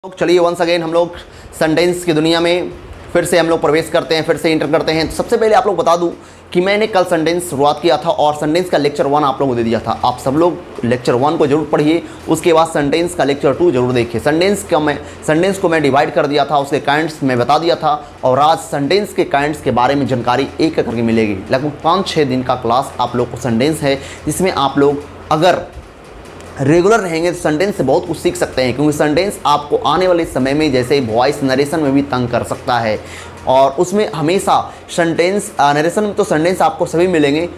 चलिए once again हम लोग सेंटेंस की दुनिया में फिर से हम लोग प्रवेश करते हैं, फिर से इंटर करते हैं। तो सबसे पहले आप लोग बता दूं कि मैंने कल सेंटेंस शुरुआत किया था और सेंटेंस का लेक्चर 1 आप लोगों को दे दिया था। आप सब लोग लेक्चर 1 को जरूर पढ़िए, उसके बाद सेंटेंस का लेक्चर 2 जरूर देखिए। सेंटेंस को मैं डिवाइड कर दिया था, उसके काइंड्स मैं बता दिया था और आज सेंटेंस के काइंड्स के बारे में जानकारी एक करके मिलेगी। लगभग 5-6 दिन का क्लास आप लोग को सेंटेंस है, जिसमें आप लोग अगर रेगुलर रहेंगे तो सेंटेंस से बहुत कुछ सीख सकते हैं, क्योंकि सेंटेंस आपको आने वाले समय में जैसे वॉइस नरेशन में भी तंग कर सकता है और उसमें हमेशा सेंटेंस नरेशन में तो सेंटेंस आपको सभी मिलेंगे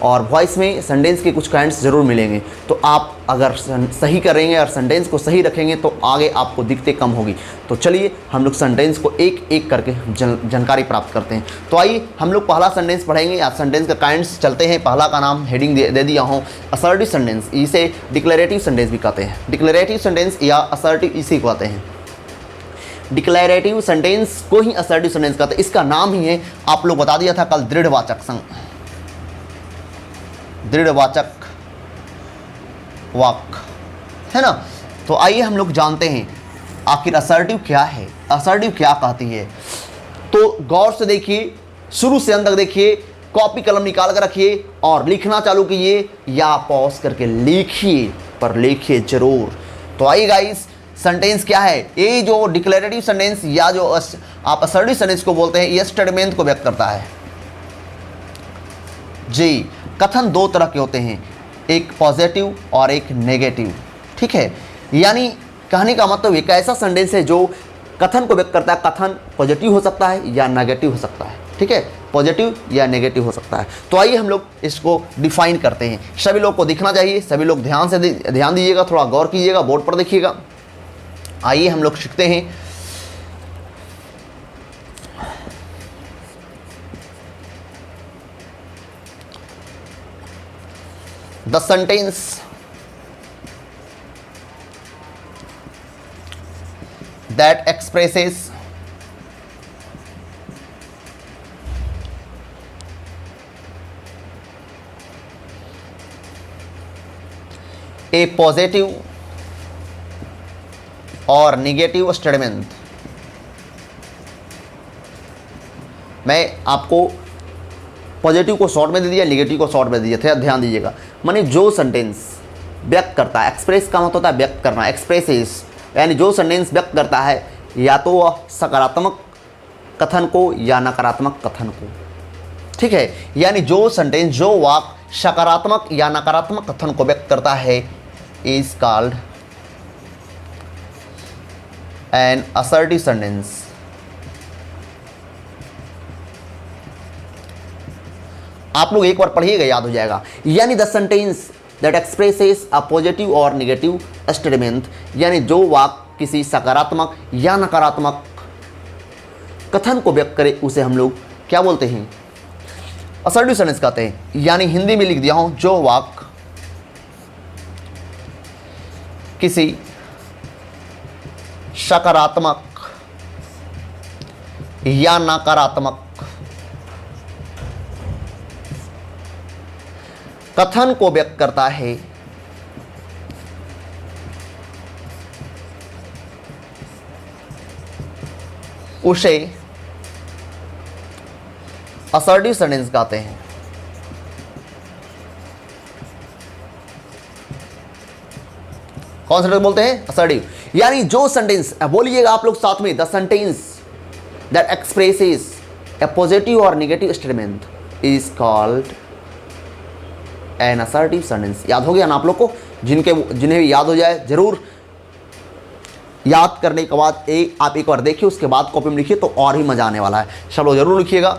और वॉइस में सेंटेंस के कुछ काइंड्स ज़रूर मिलेंगे। तो आप अगर सही करेंगे और सेंटेंस को सही रखेंगे तो आगे आपको दिक्कतें कम होगी। तो चलिए हम लोग सेंटेंस को एक एक करके जानकारी प्राप्त करते हैं। तो आइए हम लोग पहला सेंटेंस पढ़ेंगे। आप सेंटेंस का काइंड्स चलते हैं। पहला का नाम हेडिंग दे दिया हूँ, असर्टिव सेंटेंस। इसे डिक्लेरेटिव सेंटेंस भी कहते हैं। डिक्लेरेटिव सेंटेंस या असर्टिव इसी को कहते हैं। डिक्लेरेटिव सेंटेंस को ही असर्टिव सेंटेंस कहते हैं। इसका नाम ही है, आप लोग बता दिया था कल, दृढ़वाचक दृढ़वाचक वाक्य, है ना। तो आइए हम लोग जानते हैं आखिर असर्टिव क्या है, असर्टिव क्या कहती है। तो गौर से देखिए, शुरू से अंत तक देखिए, कॉपी कलम निकाल कर रखिए और लिखना चालू कीजिए या पॉज करके लिखिए, पर लिखिए जरूर। तो आइए गाइस, सेंटेंस क्या है। ये जो डिक्लेरेटिव सेंटेंस या जो आप असर्टिव सेंटेंस को बोलते हैं, ये स्टेटमेंट को व्यक्त करता है जी। कथन दो तरह के होते हैं, एक पॉजिटिव और एक नेगेटिव, ठीक है। यानी कहने का मतलब एक ऐसा सेंटेंस है जो कथन को व्यक्त करता है। कथन पॉजिटिव हो सकता है या नेगेटिव हो सकता है, ठीक है, पॉजिटिव या नेगेटिव हो सकता है। तो आइए हम लोग इसको डिफाइन करते हैं। सभी लोग को दिखना चाहिए, सभी लोग ध्यान दीजिएगा, थोड़ा गौर कीजिएगा, बोर्ड पर देखिएगा। आइए हम लोग सीखते हैं। The sentence that expresses a positive और नेगेटिव स्टेटमेंट। मैं आपको पॉजिटिव को शॉर्ट में दे दिया, नेगेटिव को शॉर्ट में दे दिया, ध्यान दीजिएगा। माने जो सेंटेंस व्यक्त करता है, एक्सप्रेस का मतलब होता है व्यक्त करना, एक्सप्रेसेस, यानी जो सेंटेंस व्यक्त करता है या तो वह सकारात्मक कथन को या नकारात्मक कथन को, ठीक है। यानी जो सेंटेंस, जो वाक्य सकारात्मक या नकारात्मक कथन को व्यक्त करता है, is called an assertive sentence. आप लोग एक बार पढ़िएगा, याद हो जाएगा। यानी the sentence that expresses a positive और नेगेटिव स्टेटमेंट, यानी जो वाक्य किसी सकारात्मक या नकारात्मक कथन को व्यक्त करे, उसे हम लोग क्या बोलते हैं, असर्टिव सेंटेंस कहते हैं। यानी हिंदी में लिख दिया हूं, जो वाक्य किसी सकारात्मक या नकारात्मक कथन को व्यक्त करता है, उसे असर्टिव सेंटेंस कहते हैं। कौन सा बोलते हैं, असर्टिव। यानी जो सेंटेंस, बोलिएगा आप लोग साथ में, the sentence that expresses a positive और negative statement is called an assertive sentence. याद हो गया ना आप लोग को? जिन्हें भी याद हो जाए जरूर याद करने के बाद आप एक बार देखिए, उसके बाद कॉपी में लिखिए तो और ही मजा आने वाला है। सब लोग जरूर लिखिएगा,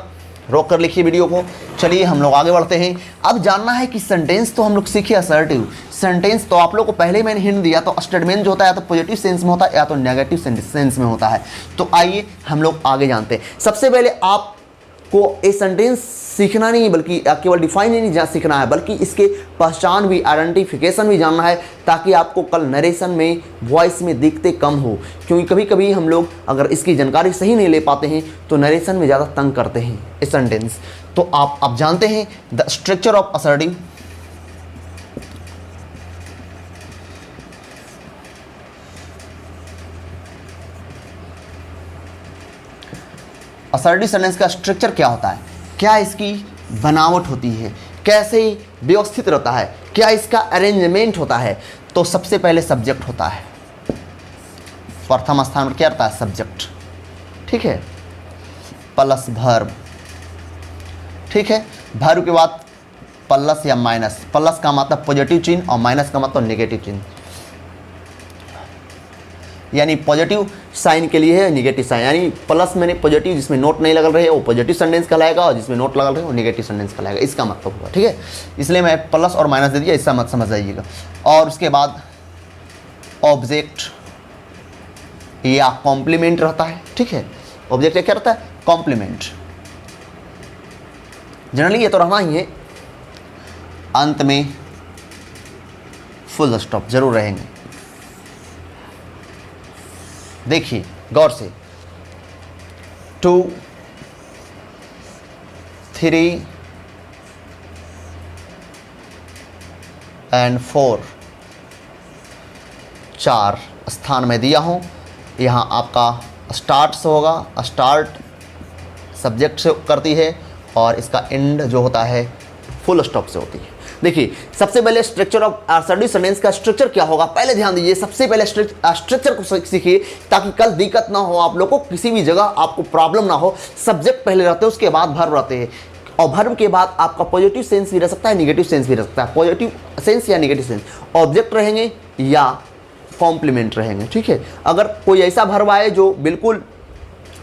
रोक कर लिखिए वीडियो को। चलिए हम लोग आगे बढ़ते हैं। अब जानना है कि सेंटेंस तो हम लोग सीखे असर्टिव सेंटेंस, तो आप लोग को पहले मैंने हिंट दिया, तो स्टेटमेंट जो होता है या तो पॉजिटिव सेंस में होता है या तो नेगेटिव सेंस में होता है। तो आइए हम लोग आगे जानते हैं। सबसे पहले आपको ये सेंटेंस सीखना नहीं, बल्कि केवल डिफाइन ही नहीं सीखना है, बल्कि इसके पहचान भी, आइडेंटिफिकेशन भी जानना है, ताकि आपको कल नरेशन में, वॉइस में दिक्कतें कम हो। क्योंकि कभी कभी हम लोग अगर इसकी जानकारी सही नहीं ले पाते हैं तो नरेशन में ज़्यादा तंग करते हैं ये सेंटेंस। तो आप जानते हैं the structure of assertive. Assertive sentence का स्ट्रक्चर क्या होता है, क्या इसकी बनावट होती है, कैसे व्यवस्थित रहता है, क्या इसका अरेंजमेंट होता है। तो सबसे पहले सब्जेक्ट होता है, प्रथम स्थान पर क्या रहता है, सब्जेक्ट, ठीक है, प्लस वर्ब, ठीक है। वर्ब के बाद प्लस या माइनस, प्लस का मतलब पॉजिटिव चिन्ह और माइनस का मतलब नेगेटिव चिन्ह, यानी पॉजिटिव साइन के लिए है नेगेटिव साइन, यानी प्लस मैंने पॉजिटिव जिसमें नोट नहीं लग रहे वो पॉजिटिव सेंटेंस कहलाएगा और जिसमें नोट लगा रहे वो नेगेटिव सेंटेंस कहलाएगा, इसका मतलब हुआ, ठीक है। इसलिए मैं प्लस और माइनस दे दिया, इसका मत समझ जाइएगा। और उसके बाद ऑब्जेक्ट या कॉम्प्लीमेंट रहता है, ठीक है। ऑब्जेक्ट क्या रहता है, कॉम्प्लीमेंट, जनरली ये तो रहना ही है। अंत में फुल स्टॉप जरूर रहेंगे। देखिए गौर से, 2, 3 और 4 4 स्थान में दिया हूँ। यहाँ आपका स्टार्ट से होगा, स्टार्ट सब्जेक्ट से करती है और इसका एंड जो होता है फुल स्टॉप से होती है। देखिए सबसे पहले स्ट्रक्चर ऑफ असर्टिव सेंटेंस का स्ट्रक्चर क्या होगा, पहले ध्यान दीजिए। सबसे पहले स्ट्रक्चर को सीखिए ताकि कल दिक्कत ना हो आप लोग को, किसी भी जगह आपको प्रॉब्लम ना हो। सब्जेक्ट पहले रहते हैं, उसके बाद वर्ब रहते हैं और वर्ब के बाद आपका पॉजिटिव सेंस भी रह सकता है, नेगेटिव सेंस भी रह सकता है। पॉजिटिव सेंस या नेगेटिव सेंस, ऑब्जेक्ट रहेंगे या कॉम्प्लीमेंट रहेंगे, ठीक है। अगर कोई ऐसा वर्ब आए जो बिल्कुल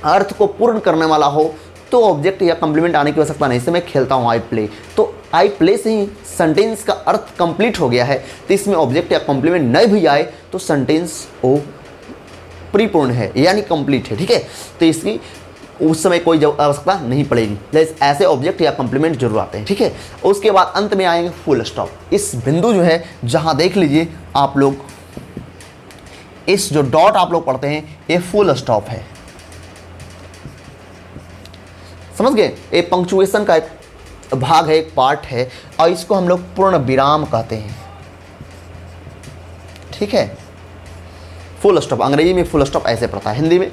अर्थ को पूर्ण करने वाला हो तो ऑब्जेक्ट या कॉम्प्लीमेंट आने की आवश्यकता नहीं। जैसे मैं खेलता हूँ आई प्ले, तो आई प्ले से ही सेंटेंस का अर्थ कंप्लीट हो गया है, तो इसमें ऑब्जेक्ट या कॉम्प्लीमेंट नहीं भी आए तो सेंटेंस वो परिपूर्ण है यानी कंप्लीट है, ठीक है। तो इसकी उस समय कोई आवश्यकता नहीं पड़ेगी, ऐसे ऑब्जेक्ट या कॉम्प्लीमेंट जरूर आते हैं, ठीक है। उसके बाद अंत में आएंगे फुल स्टॉप। इस बिंदु जो है जहाँ देख लीजिए आप लोग, इस जो डॉट आप लोग पढ़ते हैं ये फुल स्टॉप है, समझ गए। ये पंक्चुएशन का एक भाग है, एक पार्ट है और इसको हम लोग पूर्ण विराम कहते हैं, ठीक है। फुल स्टॉप अंग्रेजी में फुल स्टॉप ऐसे पढ़ता है, हिंदी में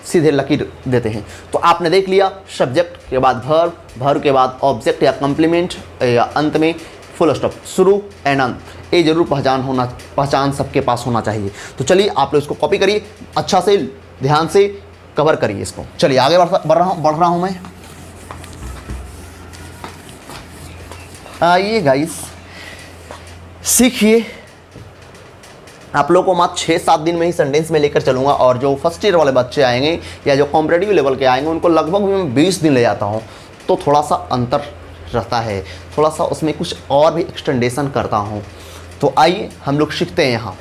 सीधे लकीर देते हैं। तो आपने देख लिया सब्जेक्ट के बाद वर्ब, वर्ब के बाद ऑब्जेक्ट या कॉम्प्लीमेंट या अंत में फुल स्टॉप, शुरू एंड अंत, ये जरूर पहचान सबके पास होना चाहिए। तो चलिए आप लोग इसको कॉपी करिए, अच्छा से ध्यान से कवर करिए इसको। चलिए आगे बढ़ रहा हूँ मैं। आइए गाइस सीखिए। आप लोगों को मात्र 6-7 दिन में ही सेंटेंस में लेकर चलूँगा और जो फर्स्ट ईयर वाले बच्चे आएंगे या जो कॉम्पिटेटिव लेवल के आएंगे उनको लगभग मैं 20 दिन ले जाता हूँ, तो थोड़ा सा अंतर रहता है, थोड़ा सा उसमें कुछ और भी एक्सटेंडेशन करता हूँ। तो आइए हम लोग सीखते हैं यहाँ।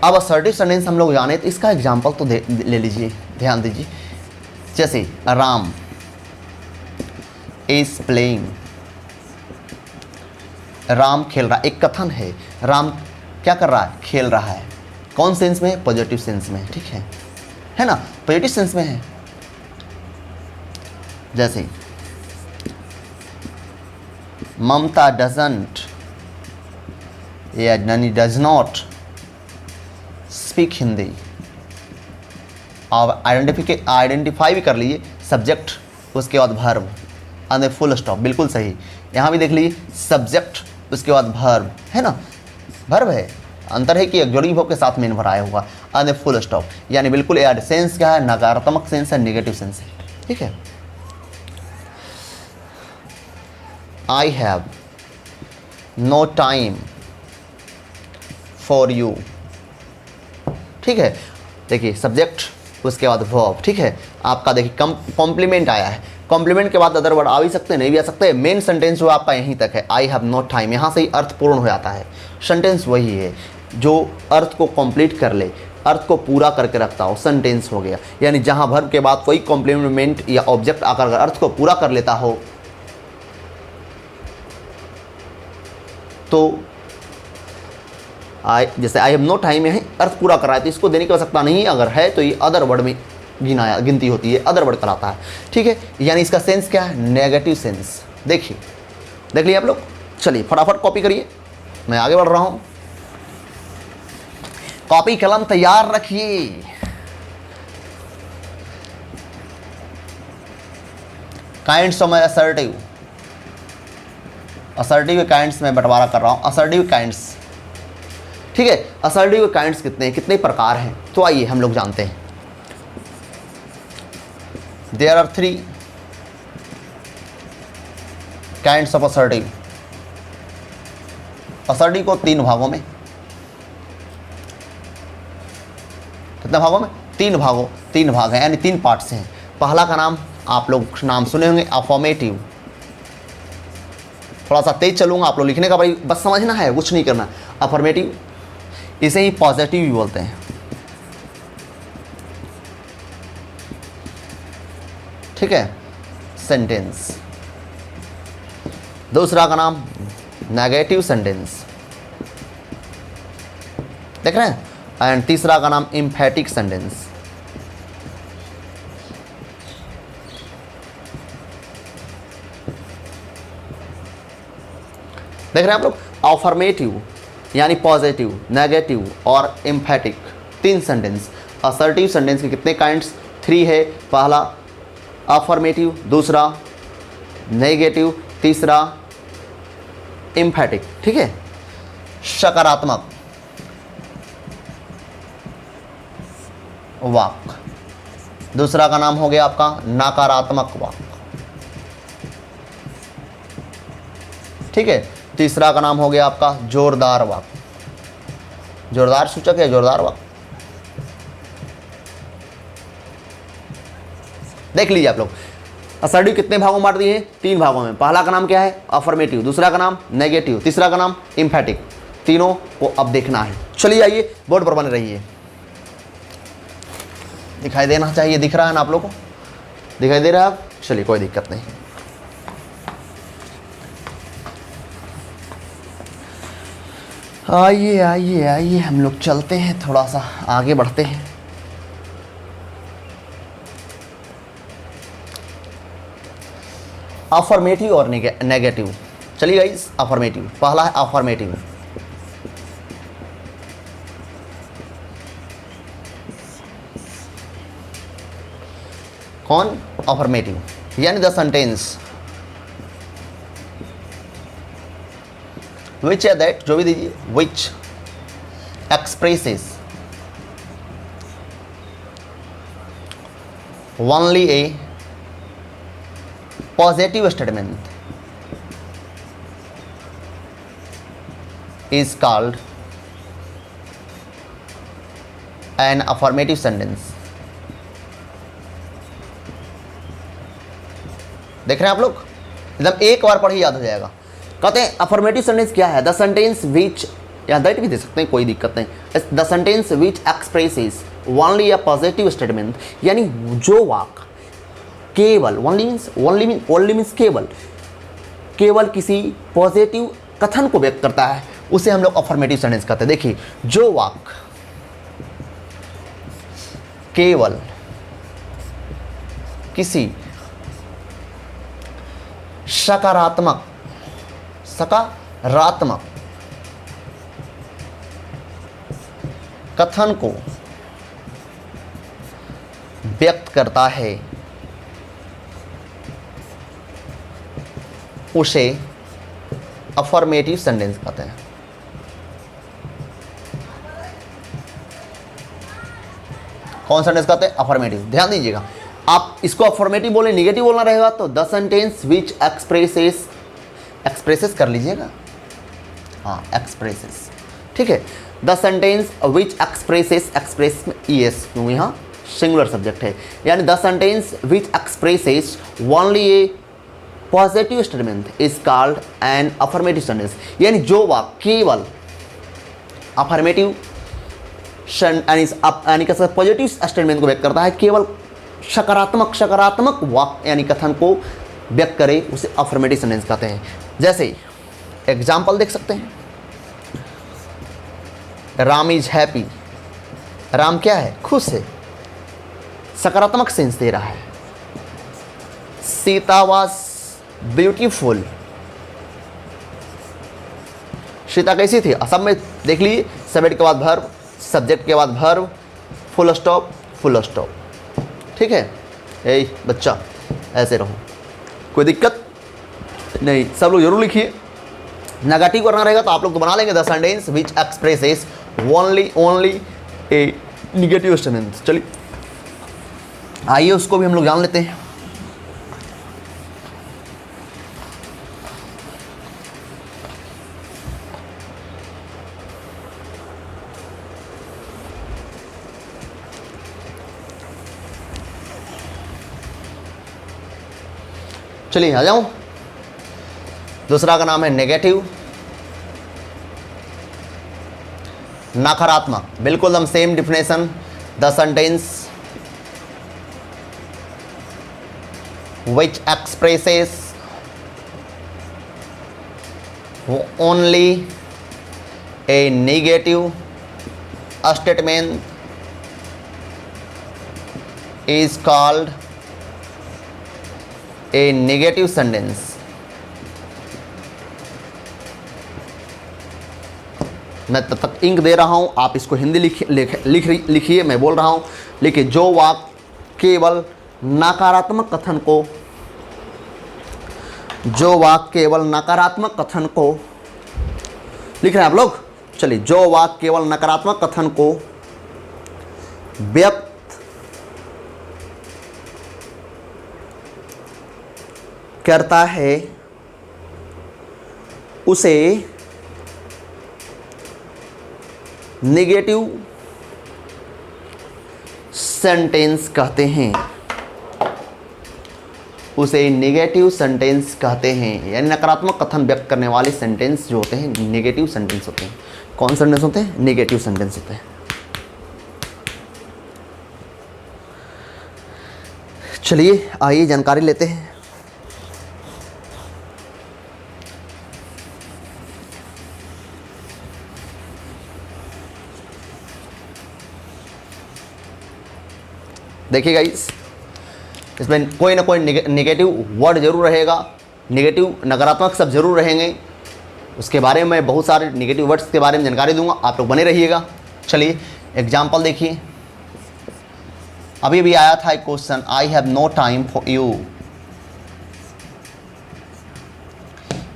अब असर्टिव सेंटेंस हम लोग जाने तो इसका एग्जाम्पल तो ले लीजिए, ध्यान दीजिए। जैसे राम इज प्लेइंग, राम खेल रहा, एक कथन है, राम क्या कर रहा है, खेल रहा है। कौन सेंस में है, पॉजिटिव सेंस में, ठीक है ना, पॉजिटिव सेंस में है। जैसे ममता डजंट या डज नॉट स्पीक हिंदी। और आइडेंटिफाई भी कर लीजिए, सब्जेक्ट उसके बाद वर्ब अंदर फुल स्टॉप, बिल्कुल सही। यहाँ भी देख लीजिए सब्जेक्ट उसके बाद वर्ब, है ना, वर्ब है, अंतर है कि एक्सक्लूसिव वर्ब के साथ मेन वर्ब आया हुआ, अंदर फुल स्टॉप, यानी बिल्कुल यार सेंस क्या है, नकारात्मक सेंस है, नेगेटिव सेंस है, ठीक है। I have no time for you, ठीक है। देखिए सब्जेक्ट उसके बाद वर्ब, ठीक है। आपका देखिए कॉम्प्लीमेंट आया है, कॉम्प्लीमेंट के बाद अदर वर्ड आ भी सकते हैं, नहीं भी आ सकते। मेन सेंटेंस जो आपका यहीं तक है, आई हैव नो टाइम, यहाँ से ही अर्थ पूर्ण हो जाता है। सेंटेंस वही है जो अर्थ को कंप्लीट कर ले, अर्थ को पूरा करके रखता हो, सेंटेंस हो गया। यानी जहाँ वर्ब के बाद कोई कॉम्प्लीमेंट या ऑब्जेक्ट आकर अगर अर्थ को पूरा कर लेता हो तो जैसे आई हैव नो टाइम है, अर्थ पूरा कर रहा है तो इसको देने की आवश्यकता नहीं, अगर है तो ये अदर वर्ड में गिनती होती है, अदर वर्ड कराता है, ठीक है। यानी इसका सेंस क्या है, नेगेटिव सेंस। देखिए देख लिया आप लोग। चलिए फटाफट कॉपी करिए, मैं आगे बढ़ रहा हूँ। कॉपी कलम तैयार रखिए। Kinds of assertive, assertive kinds में बंटवारा कर रहा हूँ, असर्टिव काइंड्स, ठीक है। असर्टिव काइंड्स कितने हैं, कितने प्रकार हैं, तो आइए हम लोग जानते हैं। There are 3 kinds of assertive. Assertive को 3 भागों में, कितने भागों में, 3 भागों, 3 भाग हैं, यानी 3 पार्ट्स हैं। पहला का नाम आप लोग नाम सुने होंगे, अफर्मेटिव। थोड़ा सा तेज चलूंगा, आप लोग लिखने का भाई बस समझना है, कुछ नहीं करना। अफर्मेटिव, इसे ही पॉजिटिव भी बोलते हैं, ठीक है, सेंटेंस। दूसरा का नाम नेगेटिव सेंटेंस, देख रहे हैं, एंड तीसरा का नाम एम्फैटिक सेंटेंस। देख रहे हैं आप लोग, अफर्मेटिव यानी पॉजिटिव, नेगेटिव और एम्फैटिक, 3 सेंटेंस। असर्टिव सेंटेंस के कितने काइंड्स, 3 है। पहला अफर्मेटिव, दूसरा नेगेटिव, तीसरा एम्फैटिक, ठीक है। सकारात्मक वाक्य, दूसरा का नाम हो गया आपका नकारात्मक वाक्य, ठीक है। तीसरा का नाम हो गया आपका जोरदार वाक्य, जोरदार सूचक है, जोरदार वाक्य। देख लीजिए आप लोग, असर्टिव कितने भागों में बांट दिए हैं, 3 भागों में। पहला का नाम क्या है, अफर्मेटिव, दूसरा का नाम नेगेटिव, तीसरा का नाम एम्फैटिक। तीनों को अब देखना है। चलिए आइए, बोर्ड पर बने रहिए, दिखाई देना चाहिए, दिख रहा है ना आप लोगों को, दिखाई दे रहा है आप, चलिए कोई दिक्कत नहीं। आइए आइए आइए, हम लोग चलते हैं, थोड़ा सा आगे बढ़ते हैं। अफर्मेटिव और नेगेटिव, चलिए गाइस, अफर्मेटिव, पहला है अफर्मेटिव। कौन, अफर्मेटिव, यानी द सेंटेंस विच है दैट, जो भी दीजिए, which expresses only A positive statement is called an affirmative sentence। देख रहे हैं आप लोग, एकदम एक बार पढ़ ही याद हो जाएगा। कहते हैं अफर्मेटिव सेंटेंस क्या है, द सेंटेंस विच, या दैट भी दे सकते हैं, कोई दिक्कत नहीं। The sentence which expresses only a positive statement, यानी जो वाक्य केवल, ओनली मीन्स केवल, केवल किसी पॉजिटिव कथन को व्यक्त करता है, उसे हम लोग अफर्मेटिव सेंटेंस कहते हैं। देखिए, जो वाक्य केवल किसी सकारात्मक कथन को व्यक्त करता है, उसे अफर्मेटिव सेंटेंस कहते हैं। कौन सेंटेंस कहते हैं, अफर्मेटिव। ध्यान दीजिएगा, आप इसको अफर्मेटिव बोले, निगेटिव बोलना रहेगा तो द सेंटेंस विच एक्सप्रेसेस कर लीजिएगा, हाँ एक्सप्रेसेस, ठीक है। द सेंटेंस विच एक्सप्रेस में ईएस, क्यों, यहाँ सिंगुलर सब्जेक्ट है, यानी the sentence which expresses only A positive statement is called N affirmative sentence, यानी जो वाक्य केवल अफर्मेटिव यानी पॉजिटिव स्टेटमेंट को व्यक्त करता है, केवल सकारात्मक वाक्य यानी कथन को व्यक्त करे, उसे अफर्मेटिव सेंटेंस कहते हैं। जैसे एग्जाम्पल देख सकते हैं, राम इज हैप्पी, राम क्या है, खुश है, सकारात्मक सेंस दे रहा है। सीता वाज ब्यूटीफुल, सीता कैसी थी, सब में देख लीजिए, सब्जेक्ट के बाद वर्ब, सब्जेक्ट के बाद वर्ब, फुल स्टॉप, ठीक है। ए बच्चा ऐसे रहो, कोई दिक्कत नहीं, सब लोग जरूर लिखिए। नेगेटिव करना रहेगा तो आप लोग तो बना लेंगे the sentence which expresses only A negative sentence. चलिए आइए उसको भी हम लोग जान लेते हैं। चलिए आ जाऊं। दूसरा का नाम है नेगेटिव, नकारात्मक। बिल्कुल हम same definition, the sentence which expresses only a negative statement is called a negative sentence। मैं तब तक इंक दे रहा हूं, आप इसको हिंदी लिखिए, मैं बोल रहा हूं। लिखिए, जो वाक्य केवल नकारात्मक कथन को, जो वाक्य केवल नकारात्मक कथन को, लिख रहे हैं आप लोग। चलिए, जो वाक्य केवल नकारात्मक कथन को व्यक्त करता है उसे नेगेटिव सेंटेंस कहते हैं। उसे नेगेटिव सेंटेंस कहते हैं, यानी नकारात्मक कथन व्यक्त करने वाले सेंटेंस जो होते हैं नेगेटिव सेंटेंस होते हैं। कौन सेंटेंस होते हैं? नेगेटिव सेंटेंस होते हैं। चलिए आइए जानकारी लेते हैं। देखिए गाइस, इसमें कोई ना कोई नेगेटिव वर्ड जरूर रहेगा, नेगेटिव नकारात्मक शब्द जरूर रहेंगे। उसके बारे में मैं बहुत सारे नेगेटिव वर्ड्स के बारे में जानकारी दूंगा, आप लोग बने रहिएगा। चलिए एग्जाम्पल देखिए, अभी भी आया था एक question, I have no time for you.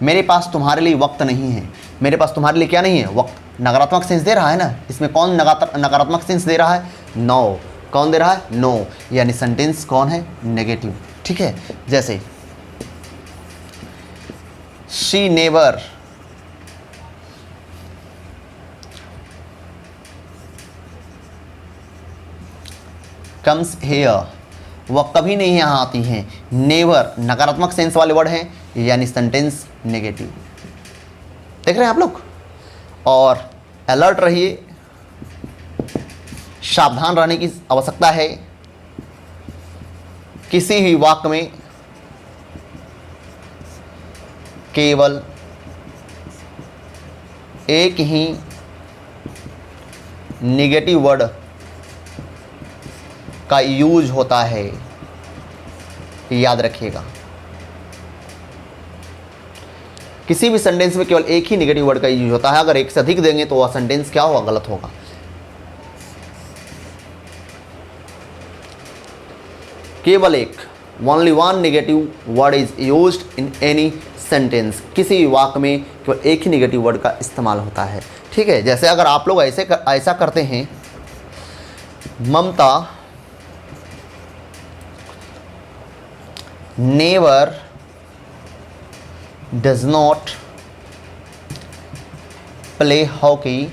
मेरे पास तुम्हारे लिए वक्त नहीं है। मेरे पास तुम्हारे लिए क्या नहीं है? वक्त। नकारात्मक सेंस दे रहा है ना, इसमें कौन नकारात्मक सेंस दे रहा है? नो। कौन दे रहा है? नो। यानी सेंटेंस कौन है? नेगेटिव। ठीक है, जैसे शी नेवर कम्स हेयर, वह कभी नहीं यहाँ आती हैं। नेवर नकारात्मक सेंस वाले वर्ड हैं, यानी सेंटेंस नेगेटिव। देख रहे हैं आप लोग? और अलर्ट रहिए, सावधान रहने की आवश्यकता है। किसी भी वाक्य में केवल एक ही नेगेटिव वर्ड का यूज होता है, याद रखिएगा। किसी भी सेंटेंस में केवल एक ही नेगेटिव वर्ड का यूज होता है। अगर एक से अधिक देंगे तो वह सेंटेंस क्या होगा? गलत होगा। केवल एक, only one negative word is used in any sentence. किसी भी वाक्य में केवल एक ही नेगेटिव वर्ड का इस्तेमाल होता है। ठीक है, जैसे अगर आप लोग ऐसा करते हैं, Mamata never does not play hockey.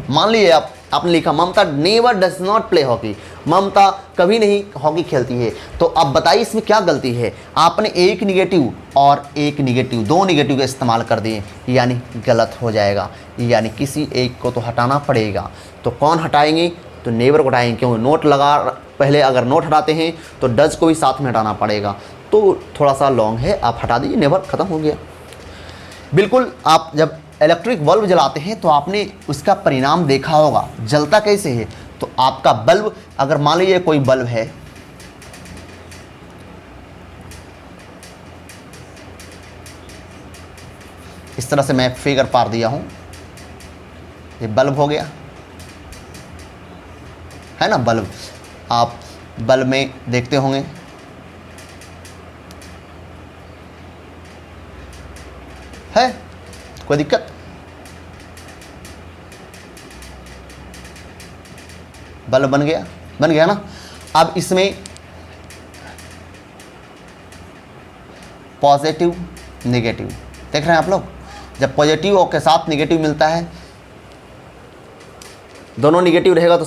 मान लीजिए आपने लिखा Mamata never does not play hockey, Mamata कभी नहीं हॉकी खेलती है। तो अब बताइए इसमें क्या गलती है? आपने एक निगेटिव और एक निगेटिव, दो निगेटिव का इस्तेमाल कर दिए, यानी गलत हो जाएगा। यानी किसी एक को तो हटाना पड़ेगा। तो कौन हटाएंगे? तो नेवर को हटाएंगे, क्योंकि नोट लगा, पहले अगर नोट हटाते हैं तो डज को भी साथ में हटाना पड़ेगा। तो थोड़ा सा लॉन्ग है, आप हटा दीजिए, नेवर ख़त्म हो गया। बिल्कुल, आप जब इलेक्ट्रिक बल्ब जलाते हैं तो आपने उसका परिणाम देखा होगा, जलता कैसे है। तो आपका बल्ब, अगर मान लीजिए कोई बल्ब है, इस तरह से मैं फिगर पार दिया हूं, ये बल्ब हो गया है ना। बल्ब, आप बल्ब में देखते होंगे कोई दिक्कत? बल्ब बन गया ना। अब इसमें पॉजिटिव नेगेटिव देख रहे हैं आप लोग, जब पॉजिटिव और के साथ नेगेटिव मिलता है, दोनों नेगेटिव रहेगा तो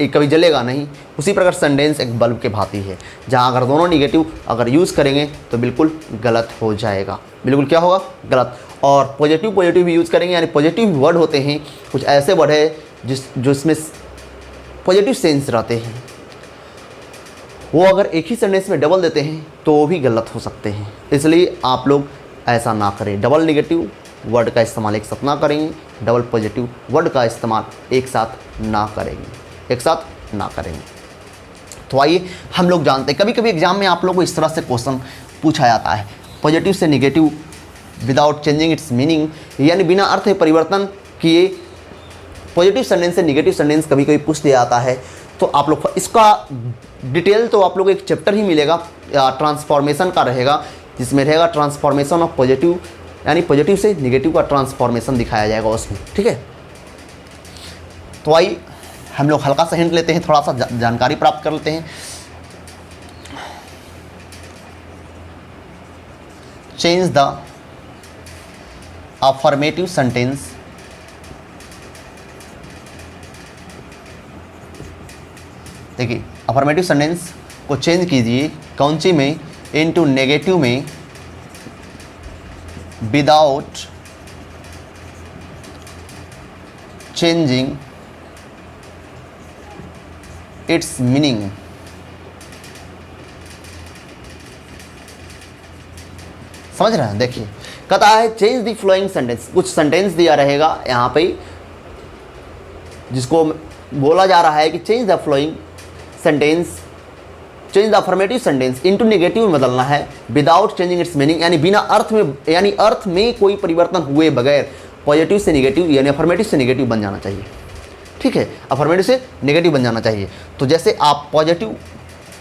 कभी जलेगा नहीं। उसी प्रकार सेंडेंस एक बल्ब के भांति है, जहाँ अगर दोनों नेगेटिव अगर यूज़ करेंगे तो बिल्कुल गलत हो जाएगा, बिल्कुल क्या होगा, गलत। और पॉजिटिव भी यूज़ करेंगे, यानी पॉजिटिव वर्ड होते हैं कुछ ऐसे वर्ड है जो इसमें पॉजिटिव सेंस रहते हैं, वो अगर एक ही सेंटेंस में डबल देते हैं तो वो भी गलत हो सकते हैं। इसलिए आप लोग ऐसा ना करें, डबल नेगेटिव वर्ड का इस्तेमाल एक साथ ना करेंगे, डबल पॉजिटिव वर्ड का इस्तेमाल एक साथ ना करेंगे। तो आइए हम लोग जानते हैं, कभी कभी एग्जाम में आप लोग को इस तरह से क्वेश्चन पूछा जाता है, पॉजिटिव से negative without changing it's meaning, यानी बिना अर्थ परिवर्तन किए पॉजिटिव सेंटेंस से नेगेटिव सेंटेंस कभी कभी पूछ दिया जाता है। तो आप लोग इसका डिटेल तो आप लोग एक चैप्टर ही मिलेगा, ट्रांसफॉर्मेशन का रहेगा, जिसमें रहेगा ट्रांसफॉर्मेशन ऑफ पॉजिटिव, यानी पॉजिटिव से नेगेटिव का ट्रांसफॉर्मेशन दिखाया जाएगा उसमें, ठीक है। तो आइए हम लोग हल्का सा हिंट लेते हैं, थोड़ा सा जानकारी प्राप्त कर लेते हैं। चेंज द अफर्मेटिव सेंटेंस देखिए, अफर्मेटिव सेंटेंस को चेंज कीजिए कौन सी में, इनटू नेगेटिव में विदाउट चेंजिंग इट्स मीनिंग। समझ रहे हैं? देखिए कहता है चेंज द फ्लोइंग सेंटेंस, कुछ सेंटेंस दिया रहेगा यहाँ पे जिसको बोला जा रहा है कि change the flowing sentence, change the affirmative sentence into negative में बदलना है विदाउट चेंजिंग इट्स मीनिंग, यानी बिना अर्थ में, यानी अर्थ में कोई परिवर्तन हुए बगैर पॉजिटिव से नेगेटिव यानी अफर्मेटिव से नेगेटिव बन जाना चाहिए, ठीक है, अफर्मेटिव से नेगेटिव बन जाना चाहिए। तो जैसे आप पॉजिटिव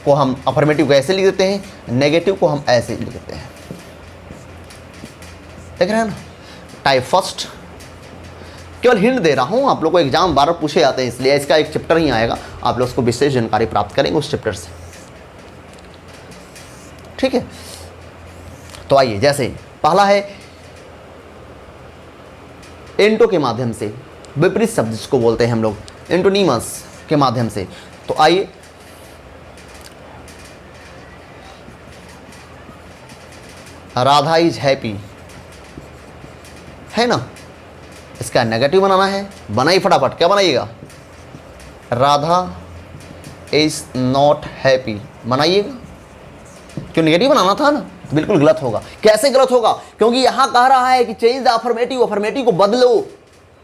को हम अफर्मेटिव को ऐसे लिख देते हैं, नेगेटिव को हम ऐसे लिख देते हैं, देख रहे हैं ना। टाइप फर्स्ट, केवल हिंट दे रहा हूँ, आप लोग को एग्जाम बार पूछे जाते हैं, इसलिए इसका एक चैप्टर ही आएगा, आप लोग उसको विशेष जानकारी प्राप्त करेंगे उस चैप्टर से, ठीक है। तो आइए, जैसे पहला है एंटो के माध्यम से, विपरीत शब्द जिसको बोलते हैं हम लोग, एंटोनीमस के माध्यम से। तो आइए राधा इज हैप्पी, है ना, इसका नेगेटिव बनाना है, बनाइए फटाफट, क्या बनाइएगा, राधा इज नॉट हैप्पी बनाइएगा, क्यों नेगेटिव बनाना था ना, बिल्कुल गलत होगा। कैसे गलत होगा, क्योंकि यहां कह रहा है कि चेंज द अफर्मेटिव, अफर्मेटिव को बदलो,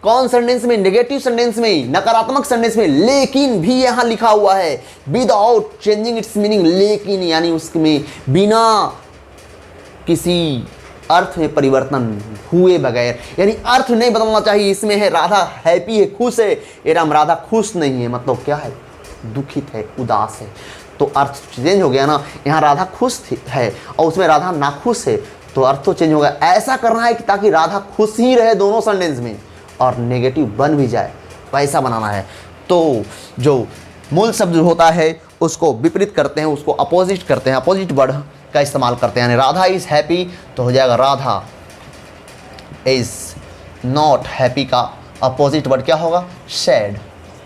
कौन सेंटेंस में, नेगेटिव सेंटेंस में, नकारात्मक सेंटेंस में, लेकिन भी यहां लिखा हुआ है विदाउट चेंजिंग इट्स मीनिंग, लेकिन यानी उसमें बिना किसी अर्थ में परिवर्तन हुए बगैर, यानी अर्थ नहीं बदलना चाहिए। इसमें है राधा हैप्पी है, खुश है, एराम राधा खुश नहीं है, मतलब क्या है, दुखित है, उदास है, तो अर्थ चेंज हो गया ना। यहाँ राधा खुश है और उसमें राधा नाखुश है, तो अर्थ तो चेंज हो गया। ऐसा करना है कि ताकि राधा खुश ही रहे दोनों सेंटेंस में और नेगेटिव बन भी जाए, वैसा बनाना है। तो जो मूल शब्द होता है उसको विपरीत करते हैं, उसको अपोजिट करते हैं, अपोजिट वर्ड का इस्तेमाल करते हैं। यानी राधा इज हैप्पी तो हो जाएगा राधा इज नॉट हैप्पी का अपोजिट वर्ड क्या होगा, सैड।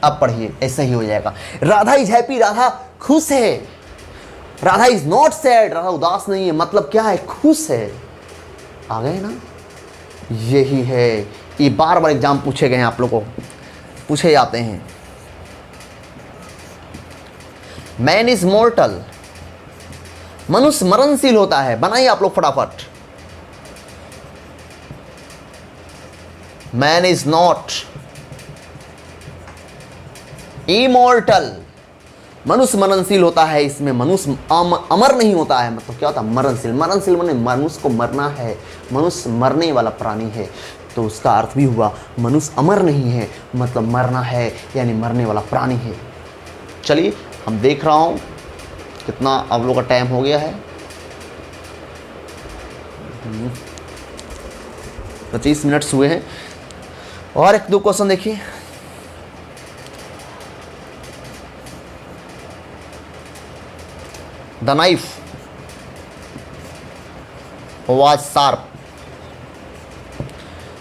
अब पढ़िए, ऐसे ही हो जाएगा, राधा इज हैप्पी, राधा खुश है, Radha is not sad, Radha उदास नहीं है, मतलब क्या है, खुश है। आ गए ना, यही है। ये बार बार एग्जाम पूछे गए हैं, आप लोगों को पूछे जाते हैं। मैन इज मोर्टल, मनुष्य मरणशील होता है, बनाइए आप लोग फटाफट। मैन इज नॉट इमोर्टल, मनुष्य मरणशील होता है, इसमें मनुष्य अमर नहीं होता है, मतलब क्या होता है, मरणशील। मरणशील माने मनुष्य को मरना है, मनुष्य मरने वाला प्राणी है, तो उसका अर्थ भी हुआ मनुष्य अमर नहीं है, मतलब मरना है, यानी मरने वाला प्राणी है। चलिए हम देख रहा हूं कितना आप लोगों का टाइम हो गया है। 25 मिनट्स हुए हैं और 1-2 क्वेश्चन देखिए। The knife was sharp.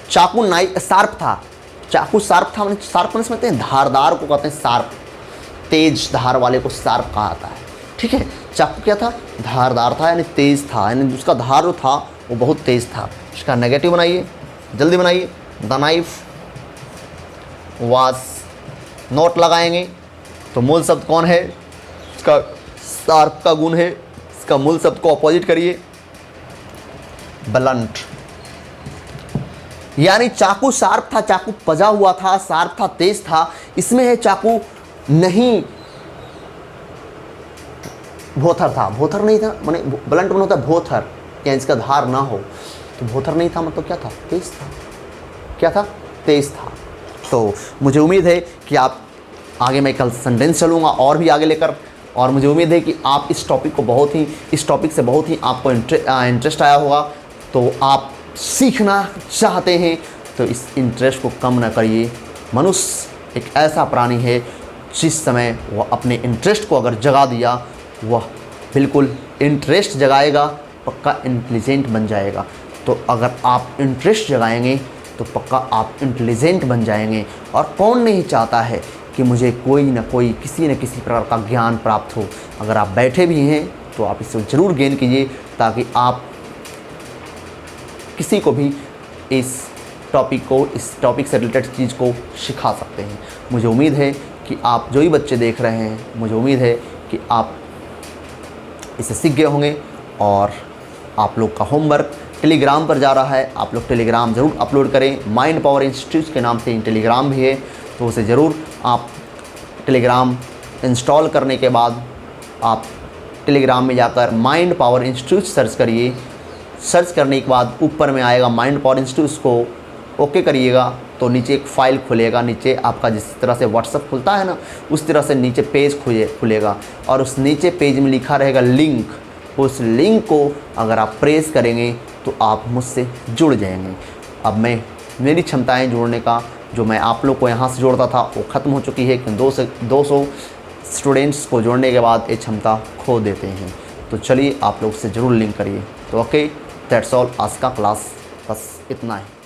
चाकू नाइफ शार्प था, चाकू शार्प था, मैंने शार्प में समझते हैं धारदार को कहते हैं शार्प, तेज धार वाले को शार्प कहा जाता है। ठीक है, चाकू क्या था, धारदार था यानी तेज था, यानी उसका धार जो था वो बहुत तेज था। इसका नेगेटिव बनाइए, जल्दी बनाइए। द नाइफ वाज, नोट लगाएंगे तो मूल शब्द कौन है, इसका शार्प का गुण है, इसका मूल शब्द को अपोजिट करिए, ब्लंट। यानी चाकू शार्प था, चाकू पजा हुआ था, शार्प था, तेज था। इसमें है चाकू नहीं भोथर था, भोथर नहीं था, माने ब्लंट में होता है भोथर, या इसका धार ना हो, तो भोथर नहीं था मतलब क्या था, तेज था। क्या था, तेज था। तो मुझे उम्मीद है कि आप आगे, मैं कल सेंटेंस चलूँगा और भी आगे लेकर, और मुझे उम्मीद है कि आप इस टॉपिक से बहुत ही आपको इंटरेस्ट आया होगा। तो आप सीखना चाहते हैं तो इस इंटरेस्ट को कम ना करिए। मनुष्य एक ऐसा प्राणी है जिस समय वह अपने इंटरेस्ट को अगर जगा दिया, वह बिल्कुल इंटरेस्ट जगाएगा, पक्का इंटेलिजेंट बन जाएगा। तो अगर आप इंटरेस्ट जगाएंगे तो पक्का आप इंटेलिजेंट बन जाएंगे। और कौन नहीं चाहता है कि मुझे कोई ना कोई, किसी न किसी प्रकार का ज्ञान प्राप्त हो। अगर आप बैठे भी हैं तो आप इससे ज़रूर गेन कीजिए, ताकि आप किसी को भी इस टॉपिक से रिलेटेड चीज़ को सिखा सकते हैं। मुझे उम्मीद है कि आप जो भी बच्चे देख रहे हैं, मुझे उम्मीद है कि आप इसे सीख गए होंगे। और आप लोग का होमवर्क टेलीग्राम पर जा रहा है, आप लोग टेलीग्राम ज़रूर अपलोड करें। माइंड पावर इंस्टीट्यूट के नाम से टेलीग्राम भी है, तो उसे ज़रूर आप टेलीग्राम इंस्टॉल करने के बाद आप टेलीग्राम में जाकर माइंड पावर इंस्टीट्यूट सर्च करिए। सर्च करने के बाद ऊपर में आएगा माइंड पावर इंस्टीट्यूट, को ओके करिएगा तो नीचे एक फ़ाइल खुलेगा। नीचे आपका जिस तरह से व्हाट्सअप खुलता है ना, उस तरह से नीचे पेज खुलेगा, और उस नीचे पेज में लिखा रहेगा लिंक। उस लिंक को अगर आप प्रेस करेंगे तो आप मुझसे जुड़ जाएंगे। अब मेरी क्षमताएं जोड़ने का, जो मैं आप लोग को यहाँ से जोड़ता था, वो ख़त्म हो चुकी है कि 200 स्टूडेंट्स को जोड़ने के बाद ये क्षमता खो देते हैं। तो चलिए आप लोग से ज़रूर लिंक करिए। तो ओके, दैट्स ऑल, आज का क्लास बस इतना है।